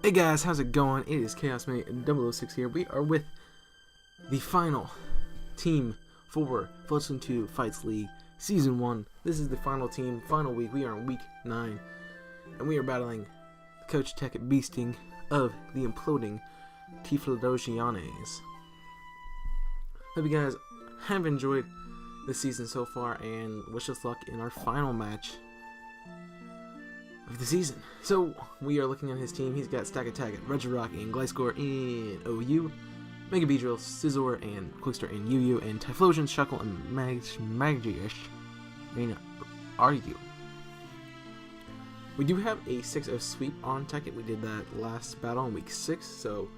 Hey guys, how's it going? It is ChaosMate006 here. We are with the final team for Floatswing 2 Fights League Season 1. This is the final team, final week. We are in week 9, and we are battling Coach Tech Beasting of the imploding Teambuilders. Hope you guys have enjoyed this season so far, and wish us luck in our final match of the season. So we are looking at his team. He's got Stack Attack, Regirock, and Gliscor in OU, Mega Beedrill, Scizor, and Quickster in UU, and Typhlosion, Shuckle, and Magish in RU. We do have a 6-0 sweep on Tekkit. We did that last battle in week 6, so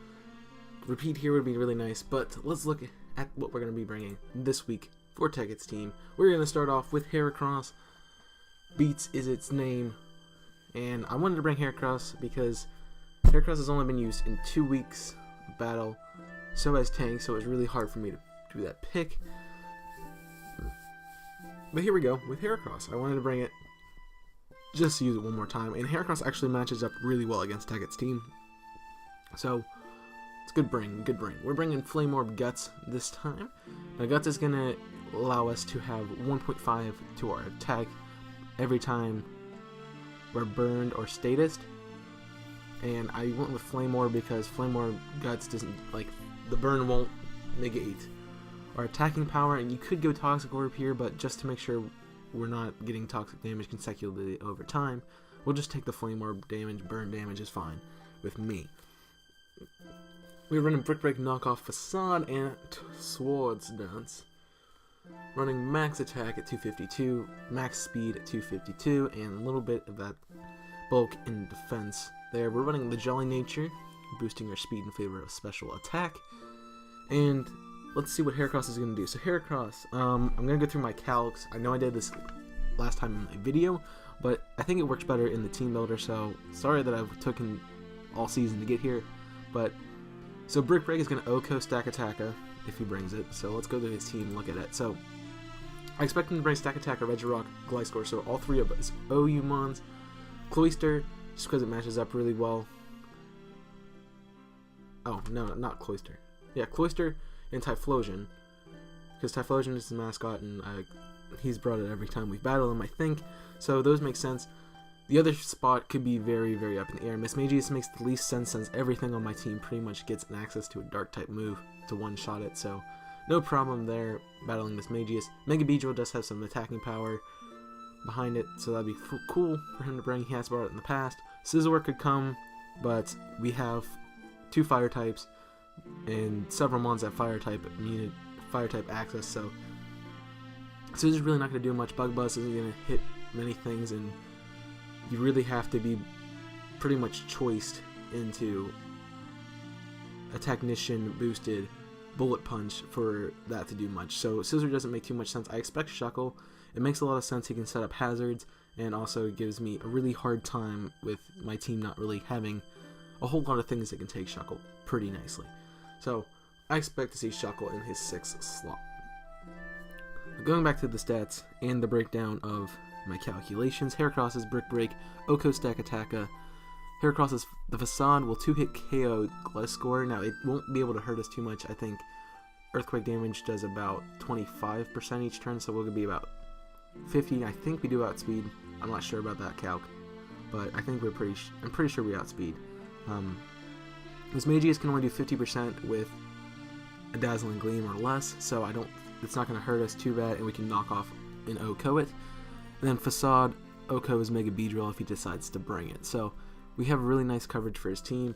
repeat here would be really nice. But let's look at what we're going to be bringing this week for Tekkit's team. We're going to start off with Heracross. Beats is its name. And I wanted to bring Heracross because Heracross has only been used in 2 weeks of battle. So has Tank, so it was really hard for me to do that pick. But here we go with Heracross. I wanted to bring it just to use it one more time. And Heracross actually matches up really well against Tekkit's team. So it's good bring, good bring. We're bringing Flame Orb Guts this time. Now Guts is going to allow us to have 1.5 to our attack every time we're burned or statused, and I went with Flame Orb because Flame Orb Guts doesn't, like, the burn won't negate our attacking power, and you could go Toxic Orb here, but just to make sure we're not getting toxic damage consecutively over time, we'll just take the Flame Orb damage. Burn damage is fine with me. We're running Brick Break, Knockoff, Facade, and Swords Dance. Running max attack at 252, max speed at 252, and a little bit of that bulk in defense there. We're running the Jolly Nature, boosting our speed in favor of special attack. And let's see what Heracross is going to do. So Heracross, I'm going to go through my calcs. I know I did this last time in my video, but I think it works better in the Teambuilder, so sorry that I've taken all season to get here. But so Brick Break is going to OHKO Stack Attacka if he brings it. So let's go to his team and look at it. So I expect him to bring Stack Attack, Regirock, Gliscor, so all 3 of his OU mons. Cloyster, just because it matches up really well. Oh, no, not Cloyster. Yeah, Cloyster and Typhlosion, because Typhlosion is his mascot, and he's brought it every time we've battled him, I think. So those make sense. The other spot could be very, very up in the air. Mismagius makes the least sense since everything on my team pretty much gets an access to a Dark-type move to one-shot it, so no problem there battling Mismagius. Mega Beedrill does have some attacking power behind it, so that'd be cool for him to bring. He has brought it in the past. Scizor could come, but we have 2 fire types and several mons that fire type access, so Scizor's really not going to do much. Bug Buzz isn't going to hit many things, and you really have to be pretty much choiced into a Technician boosted Bullet Punch for that to do much. So Scizor doesn't make too much sense. I expect Shuckle. It makes a lot of sense. He can set up hazards, and also gives me a really hard time with my team not really having a whole lot of things that can take Shuckle pretty nicely. So I expect to see Shuckle in his 6th slot. Going back to the stats and the breakdown of my calculations, Heracross's Brick Break, OHKO Stack Attacka. Heracross's the Facade will 2-hit KO Gliscor. Now, it won't be able to hurt us too much. I think Earthquake damage does about 25% each turn, so we'll be about 50. I think we do outspeed. I'm not sure about that calc, but I think I'm pretty sure we outspeed. Mismagius can only do 50% with a Dazzling Gleam or less, so it's not going to hurt us too bad, and we can knock off and OHKO it. And then Facade OHKO is Mega Beedrill if he decides to bring it. So we have really nice coverage for his team.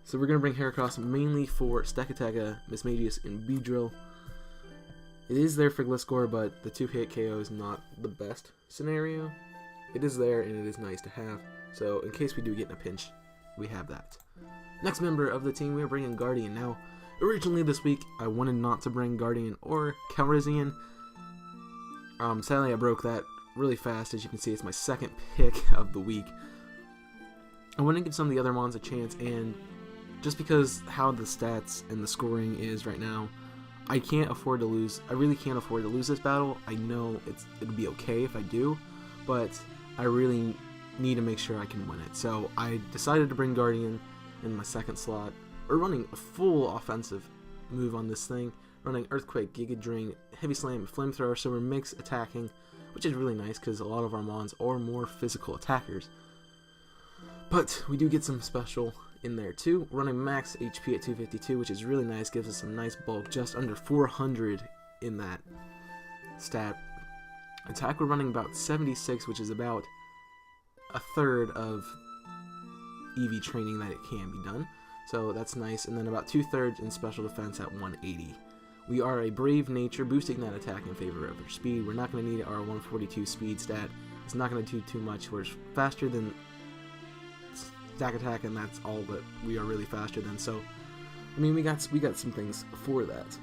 So we're going to bring Heracross mainly for Stack Attacka, Mismagius, and Beedrill. It is there for Gliscor, but the 2-hit KO is not the best scenario. It is there, and it is nice to have. So in case we do get in a pinch, we have that. Next member of the team, we are bringing Guardian. Now, originally this week, I wanted not to bring Guardian or Calrissian. Sadly, I broke that really fast. As you can see, it's my 2nd pick of the week. I want to give some of the other mons a chance, and just because how the stats and the scoring is right now, I can't afford to lose. I really can't afford to lose this battle. I know it'd be okay if I do, but I really need to make sure I can win it. So I decided to bring Guardian in my second slot. We're running a full offensive move on this thing, running Earthquake, Giga Drain, Heavy Slam, Flamethrower, so we're mix attacking, which is really nice because a lot of our mons are more physical attackers. But we do get some special in there too. Running max HP at 252, which is really nice, gives us some nice bulk, just under 400 in that stat. Attack, we're running about 76, which is about a third of EV training that it can be done. So that's nice. And then about 2/3 in special defense at 180. We are a brave nature, boosting that attack in favor of our speed. We're not going to need our 142 speed stat. It's not going to do too much. We're faster than stack attack, and that's all that we are really faster than. So, I mean, we got some things for that.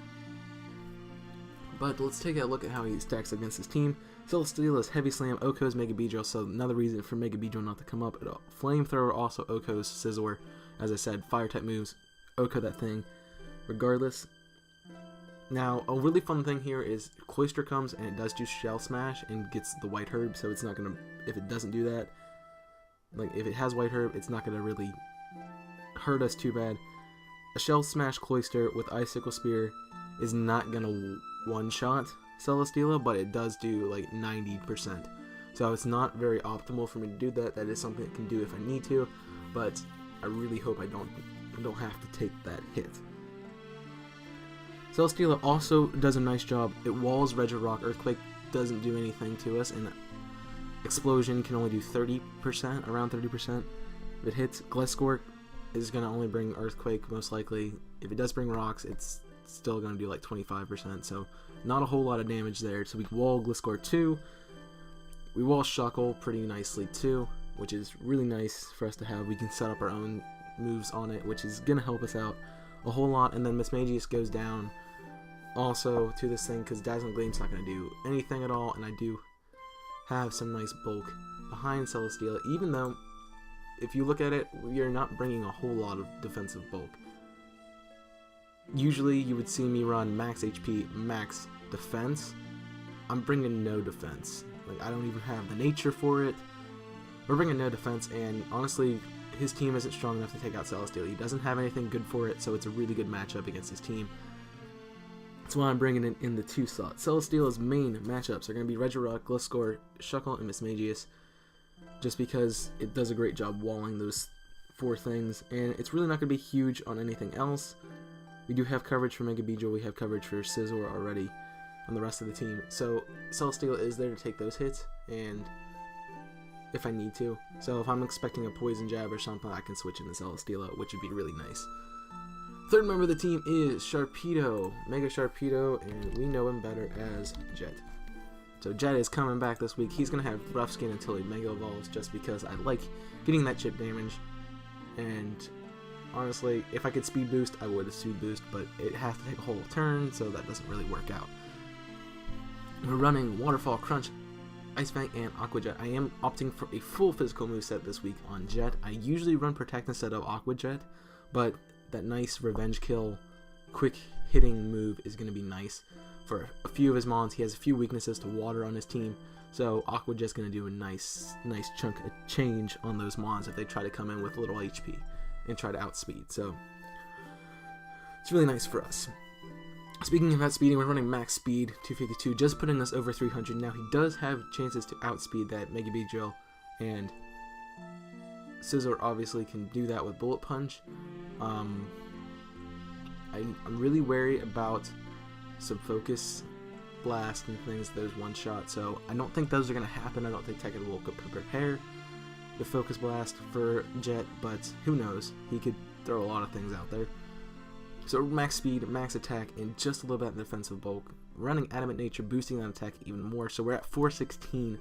But let's take a look at how he stacks against his team. Celesteela is Heavy Slam, Oko's Mega Beedrill, so another reason for Mega Beedrill not to come up at all. Flamethrower, also Oko's Scizor. As I said, fire type moves, Oko that thing, regardless. Now, a really fun thing here is Cloyster comes and it does do Shell Smash and gets the White Herb, so it's not going to, if it doesn't do that, like if it has White Herb, it's not going to really hurt us too bad. A Shell Smash Cloyster with Icicle Spear is not going to one-shot Celesteela, but it does do like 90%. So it's not very optimal for me to do that. That is something I can do if I need to, but I really hope I don't have to take that hit. Celesteela also does a nice job. It walls Regirock. Earthquake doesn't do anything to us, and Explosion can only do 30%, around 30%. If it hits, Gliscor is going to only bring Earthquake, most likely. If it does bring Rocks, it's still going to do like 25%, so not a whole lot of damage there. So we wall Gliscor too. We wall Shuckle pretty nicely too, which is really nice for us to have. We can set up our own moves on it, which is going to help us out a whole lot. And then Mismagius goes down also to this thing because Dazzling Gleam's not going to do anything at all, and I do have some nice bulk behind Celesteela, even though if you look at it, we are not bringing a whole lot of defensive bulk. Usually you would see me run max HP, max defense. I'm bringing no defense. Like, I don't even have the nature for it. We're bringing no defense, and honestly, his team isn't strong enough to take out Celesteela. He doesn't have anything good for it, so it's a really good matchup against his team. That's why I'm bringing it in the 2 slot. Celesteela's main matchups are going to be Regirock, Gliscor, Shuckle, and Mismagius, just because it does a great job walling those 4 things, and it's really not going to be huge on anything else. We do have coverage for Mega Beedrill, we have coverage for Scizor already on the rest of the team, so Celesteela is there to take those hits, and if I need to. So if I'm expecting a Poison Jab or something, I can switch into Celesteela, which would be really nice. Third member of the team is Sharpedo, Mega Sharpedo, and we know him better as Jet. So Jet is coming back this week. He's going to have rough skin until he Mega Evolves, just because I like getting that chip damage. And honestly, if I could speed boost, I would speed boost, but it has to take a whole turn, so that doesn't really work out. We're running Waterfall, Crunch, Ice Fang, and Aqua Jet. I am opting for a full physical moveset this week on Jet. I usually run Protect instead of Aqua Jet, but that nice revenge kill, quick hitting move is going to be nice for a few of his mons. He has a few weaknesses to water on his team, so Aqua Jet's going to do a nice chunk of change on those mons if they try to come in with little HP and try to outspeed. So it's really nice for us. Speaking of outspeeding, we're running max speed 252, just putting us over 300. Now he does have chances to outspeed that Mega Beedrill, and Scizor obviously can do that with Bullet Punch. I'm really wary about some Focus Blast and things, those one shot, so I don't think those are going to happen. I don't think Tekken will prepare the Focus Blast for Jet, but who knows? He could throw a lot of things out there. So max speed, max attack, and just a little bit of defensive bulk. Running Adamant Nature, boosting that attack even more, so we're at 416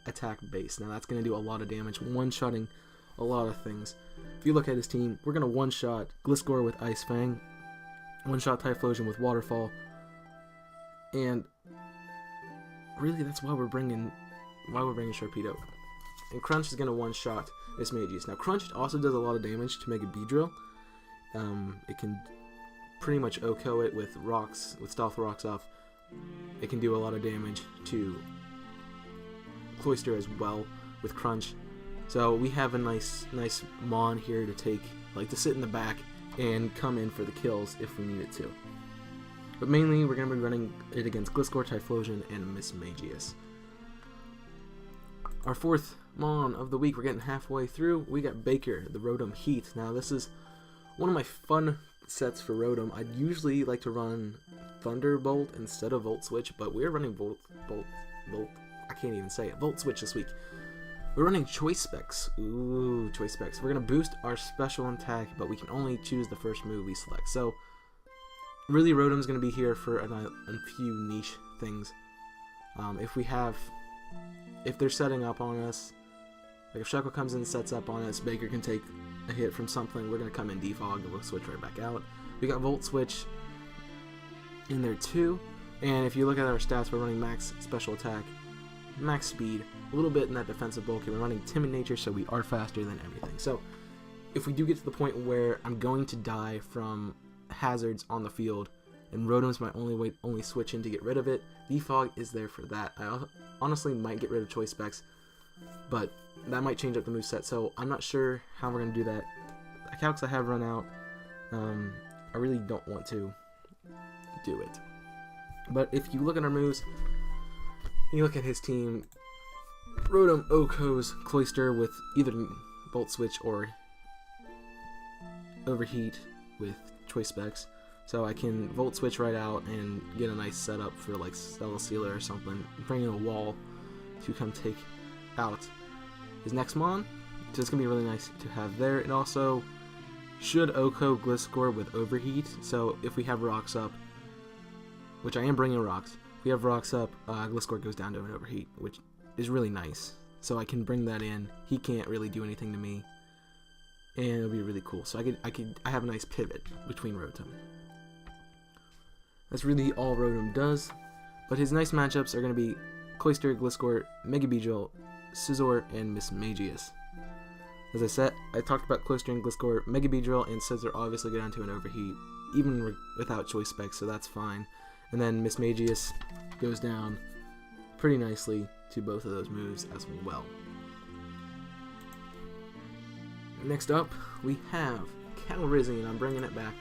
attack base. Now that's going to do a lot of damage, one-shotting a lot of things. If you look at his team, we're going to one-shot Gliscor with Ice Fang, one-shot Typhlosion with Waterfall, and really that's why we're bringing Sharpedo. And Crunch is going to one-shot Mismagius. Now Crunch also does a lot of damage to Mega Beedrill. It can pretty much OHKO it with rocks, with Stealth Rocks off. It can do a lot of damage to Cloyster as well with Crunch. So we have a nice Mon here to take, like to sit in the back and come in for the kills if we need it to. But mainly we're going to be running it against Gliscor, Typhlosion, and Mismagius. Our fourth Mon of the week, we're getting halfway through. We got Baker, the Rotom Heat. Now this is one of my fun sets for Rotom. I'd usually like to run Thunderbolt instead of Volt Switch, but we're running Volt, I can't even say it, Volt Switch this week. We're running Choice Specs. Ooh, Choice Specs. We're going to boost our special attack, but we can only choose the first move we select. So, really, Rotom's going to be here for a few niche things. If they're setting up on us, like if Shuckle comes in and sets up on us, Baker can take a hit from something. We're going to come in Defog and we'll switch right back out. We got Volt Switch in there too. And if you look at our stats, we're running max special attack, max speed, a little bit in that defensive bulk, and we're running Timid Nature, so we are faster than everything. So if we do get to the point where I'm going to die from hazards on the field, and Rotom's my only switch in to get rid of it, Defog is there for that. I honestly might get rid of Choice Specs, but that might change up the moveset, so I'm not sure how we're going to do that. The calcs I have run out, I really don't want to do it. But if you look at our moves, you look at his team, Rotom Oko's Cloyster with either Volt Switch or Overheat with Choice Specs. So I can Volt Switch right out and get a nice setup for like Stellar Sealer or something, bring in a wall to come take out his next Mon. So it's going to be really nice to have there. It also should Oko Gliscor with Overheat, so if we have rocks up, which I am bringing rocks, if we have rocks up, Gliscor goes down to an Overheat, which is really nice. So I can bring that in. He can't really do anything to me, and it'll be really cool. So I have a nice pivot between Rotom. That's really all Rotom does, but his nice matchups are going to be Cloyster, Gliscor, Mega Beedrill, Scizor, and Mismagius. As I said, I talked about Cloyster and Gliscor. Mega Beedrill and Scizor obviously go down to an Overheat, even without Choice Specs, so that's fine. And then Mismagius goes down pretty nicely to both of those moves as well. Next up, we have Calyrex, and I'm bringing it back.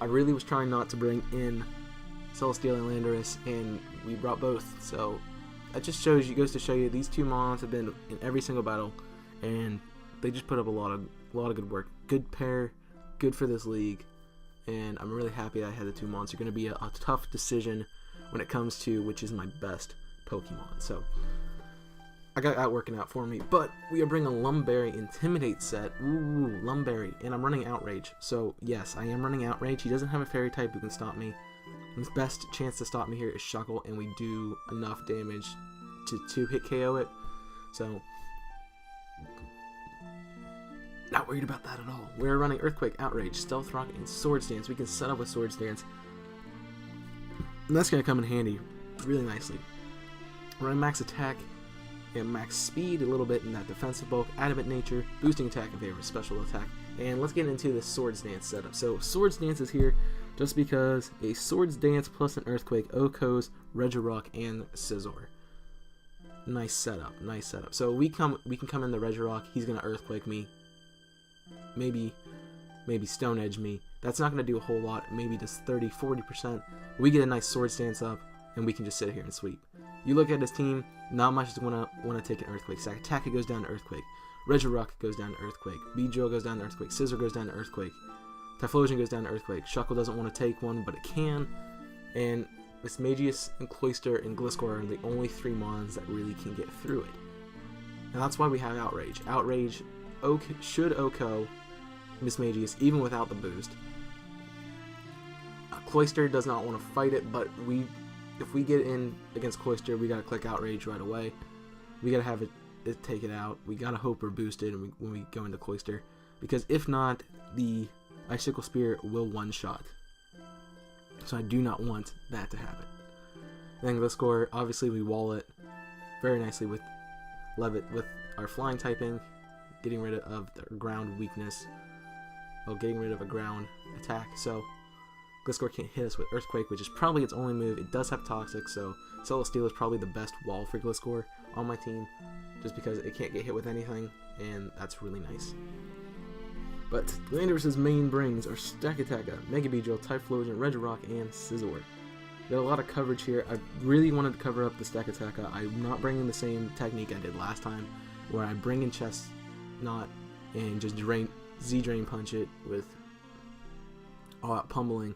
I really was trying not to bring in Celesteela and Landorus, and we brought both, so that just goes to show you these two Mons have been in every single battle, and they just put up a lot of good work. Good pair, good for this league, and I'm really happy I had the two Mons. They're going to be a tough decision when it comes to which is my best Pokemon. So I got that working out for me, but we are bringing a Lumberry Intimidate set. Ooh, Lumberry, and I'm running Outrage. So yes, I am running Outrage. He doesn't have a Fairy type who can stop me. His best chance to stop me here is Shuckle, and we do enough damage to hit KO it. So not worried about that at all. We're running Earthquake, Outrage, Stealth Rock, and Swords Dance. We can set up with Swords Dance, and that's going to come in handy really nicely. We're running Max Attack and Max Speed a little bit in that defensive bulk, Adamant Nature, boosting attack in favor of special attack. And let's get into this Swords Dance setup. So Swords Dance is here just because a Swords Dance plus an Earthquake, Oko's, Regirock, and Scizor. Nice setup, nice setup. So we can come in the Regirock. He's gonna Earthquake me. Maybe Stone Edge me. That's not gonna do a whole lot. Maybe just 30-40%. We get a nice Swords Dance up, and we can just sit here and sweep. You look at his team. Not much is gonna want to take an Earthquake. Sakataka goes down to Earthquake. Regirock goes down to Earthquake. Beedrill goes down to Earthquake. Scizor goes down to Earthquake. Typhlosion goes down to Earthquake. Shuckle doesn't want to take one, but it can. And Mismagius and Cloyster and Gliscor are the only three Mons that really can get through it. And that's why we have Outrage. Outrage should Oko Mismagius even without the boost. Cloyster does not want to fight it, but if we get in against Cloyster, we gotta click Outrage right away. We gotta have it take it out. We gotta hope we're boosted when we go into Cloyster, because if not, the Icicle Spear will one-shot. So I do not want that to happen. And then Gliscor, obviously we wall it very nicely with Levitt with our flying typing, getting rid of the ground weakness, getting rid of a ground attack. So Gliscor can't hit us with Earthquake, which is probably its only move. It does have Toxic, so Celesteela is probably the best wall for Gliscor. on my team, just because it can't get hit with anything, and that's really nice. But Landers' main brings are Stakataka, Mega Beedrill, Typhlosion, Regirock, and Scizor. Got a lot of coverage here. I really wanted to cover up the Stakataka. I'm not bringing the same technique I did last time, where I bring in Chestnut and just Z-Drain punch it with all-out pummeling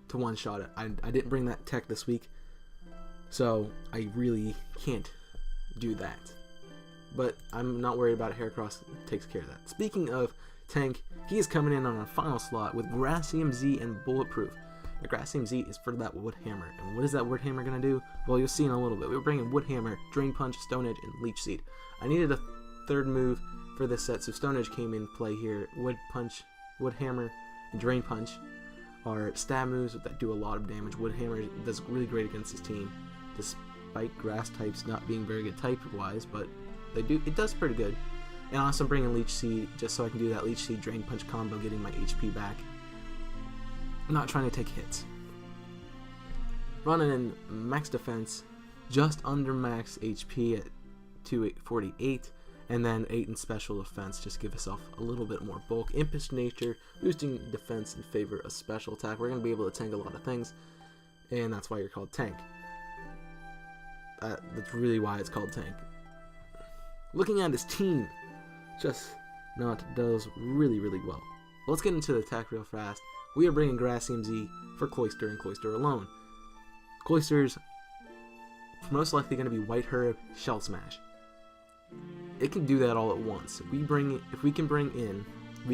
to one-shot it. I didn't bring that tech this week, so I really can't do that. But I'm not worried about it. Heracross takes care of that. Speaking of tank, he is coming in on our final slot with Grassium Z and Bulletproof. The Grassium Z is for that Wood Hammer. And what is that Wood Hammer going to do? Well, you'll see in a little bit. We're bringing Wood Hammer, Drain Punch, Stone Edge, and Leech Seed. I needed a third move for this set, so Stone Edge came in play here. Wood Punch, Wood Hammer, and Drain Punch are stab moves that do a lot of damage. Wood Hammer does really great against his team, despite grass types not being very good type-wise, but it does pretty good. And also I'm bringing Leech Seed just so I can do that Leech Seed Drain Punch combo, getting my HP back. I'm not trying to take hits. Running in max defense, just under max HP at 248, and then 8 in special defense, just give yourself a little bit more bulk. Impish Nature, boosting defense in favor of special attack. We're going to be able to tank a lot of things, and that's why you're called Tank. That's really why it's called Tank. Looking at his team, Chestnut does really, really well. Let's get into the attack real fast. We are bringing Grassium Z for Cloyster and Cloyster alone. Cloyster's most likely going to be White Herb, Shell Smash. It can do that all at once. If we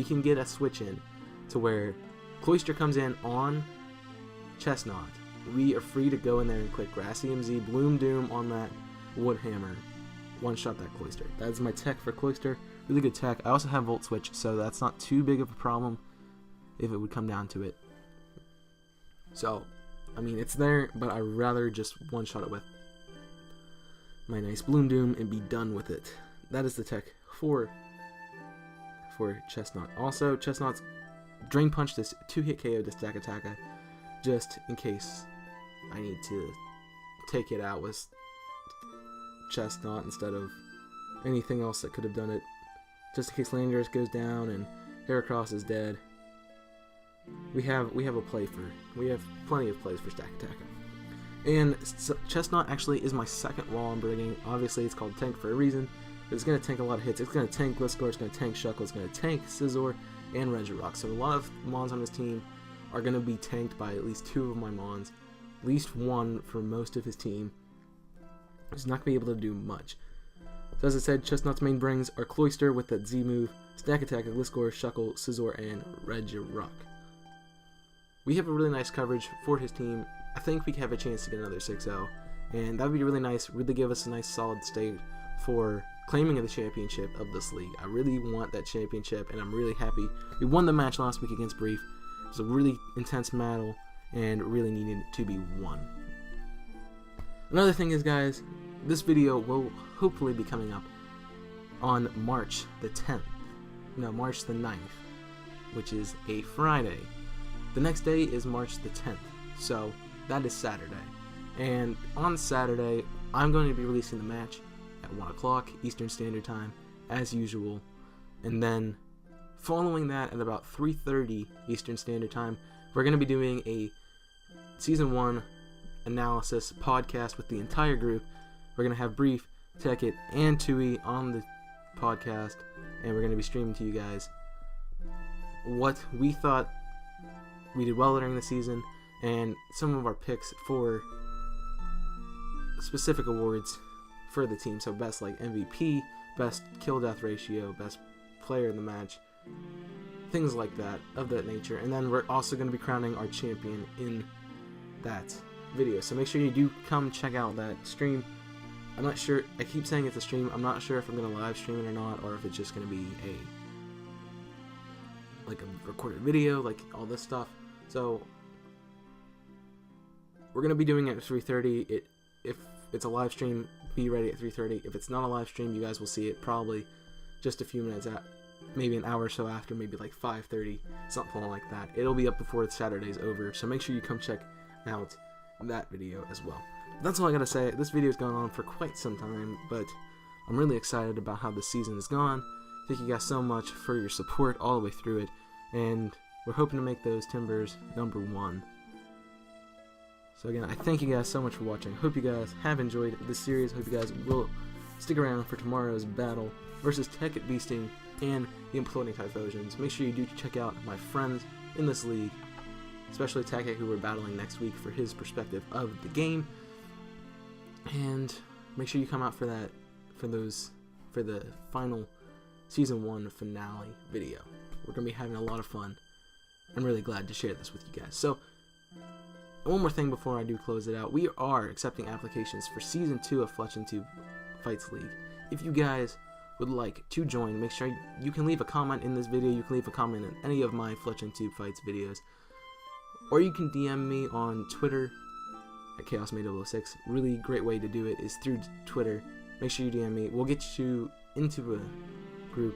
can get a switch in to where Cloyster comes in on Chestnut. We are free to go in there and click Grassium Z, Bloom Doom on that Wood Hammer, one-shot that Cloyster. That's my tech for Cloyster. Really good tech. I also have Volt Switch, so that's not too big of a problem if it would come down to it. So, I mean, it's there, but I'd rather just one-shot it with my nice Bloom Doom and be done with it. That is the tech for Chestnut. Also, Chestnut's Drain Punch this 2-hit KO to Stakataka, just in case I need to take it out with Chestnut instead of anything else that could have done it. Just in case Landers goes down and Heracross is dead. We have plenty of plays for Stakataka. And Chestnut actually is my second wall I'm bringing. Obviously, it's called Tank for a reason. It's going to tank a lot of hits. It's going to tank Gliscor, it's going to tank Shuckle, it's going to tank Scizor, and Regirock. So a lot of Mons on this team are going to be tanked by at least 2 of my Mons. At least 1 for most of his team. He's not going to be able to do much. So as I said, Chestnut's main brings are Cloyster with that Z move, Stakataka, Gliscor, Shuckle, Scizor, and Regirock. We have a really nice coverage for his team. I think we have a chance to get another 6-0, and that would be really nice, really give us a nice solid state for claiming the championship of this league. I really want that championship, and I'm really happy. We won the match last week against Brief. It was a really intense battle, and really needed to be won. Another thing is, guys, this video will hopefully be coming up on March the 9th, which is a Friday. The next day is March the 10th, so that is Saturday. And on Saturday, I'm going to be releasing the match at 1 o'clock Eastern Standard Time, as usual. And then, following that at about 3:30 Eastern Standard Time, we're going to be doing a Season 1 analysis podcast with the entire group. We're going to have Brief, Tekit, and Tui on the podcast, and we're going to be streaming to you guys what we thought we did well during the season, and some of our picks for specific awards for the team. So best like MVP, best kill death ratio, best player in the match, things like that, of that nature. And then we're also going to be crowning our champion in that video. So make sure you do come check out that stream. I'm not sure, I keep saying it's a stream, I'm not sure if I'm going to live stream it or not, or if it's just going to be a recorded video, like all this stuff. So we're going to be doing it at 3:30. If it's a live stream, be ready at 3:30. If it's not a live stream, you guys will see it probably just a few minutes out, maybe an hour or so after, maybe like 5:30, something like that. It'll be up before Saturday's over, so make sure you come check out that video as well. That's all I gotta say. This video has gone on for quite some time, but I'm really excited about how the season has gone. Thank you guys so much for your support all the way through it, and we're hoping to make those Timburrs #1. So again, I thank you guys so much for watching. Hope you guys have enjoyed this series. Hope you guys will stick around for tomorrow's battle versus Tech at Beasting and the Imploding Typhlosions. Make sure you do check out my friends in this league, especially Tech, who we're battling next week, for his perspective of the game. And make sure you come out for that, for the final Season 1 finale video. We're going to be having a lot of fun. I'm really glad to share this with you guys. So, one more thing before I do close it out. We are accepting applications for Season 2 of Fletch and Tube Fights League. If you guys would like to join, make sure you can leave a comment in this video. You can leave a comment in any of my Fletch and Tube Fights videos. Or you can DM me on Twitter at ChaosMade006. Really great way to do it is through Twitter. Make sure you DM me. We'll get you into a group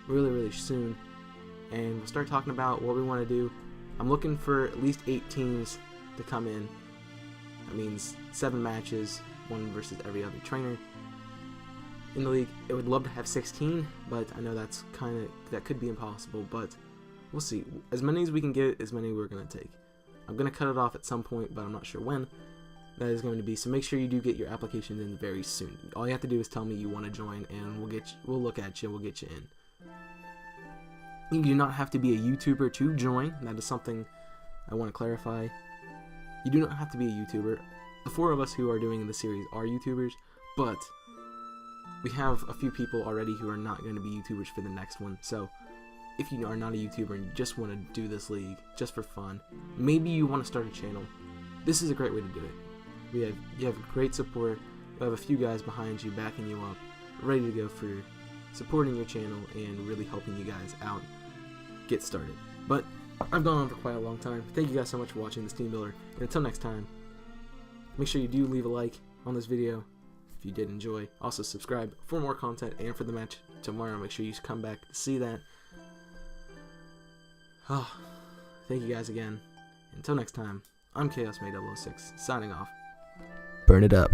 really soon, and we'll start talking about what we want to do. I'm looking for at least 8 teams to come in. That means 7 matches, 1 versus every other trainer in the league. I would love to have 16, but I know that could be impossible, but we'll see. As many as we can get, as many we're going to take. I'm going to cut it off at some point, but I'm not sure when that is going to be. So make sure you do get your applications in very soon. All you have to do is tell me you want to join, and we'll look at you, we'll get you in. You do not have to be a YouTuber to join. That is something I want to clarify. You do not have to be a YouTuber. The 4 of us who are doing the series are YouTubers, but we have a few people already who are not going to be YouTubers for the next one. So if you are not a YouTuber and you just want to do this league just for fun, maybe you want to start a channel, this is a great way to do it. You have great support. You have a few guys behind you, backing you up, ready to go for supporting your channel and really helping you guys out get started. But I've gone on for quite a long time. Thank you guys so much for watching this Teambuilder, and until next time, make sure you do leave a like on this video if you did enjoy. Also subscribe for more content and for the match tomorrow. Make sure you come back to see that. Thank you guys again. Until next time, I'm ChaosMade006 signing off. Burn it up.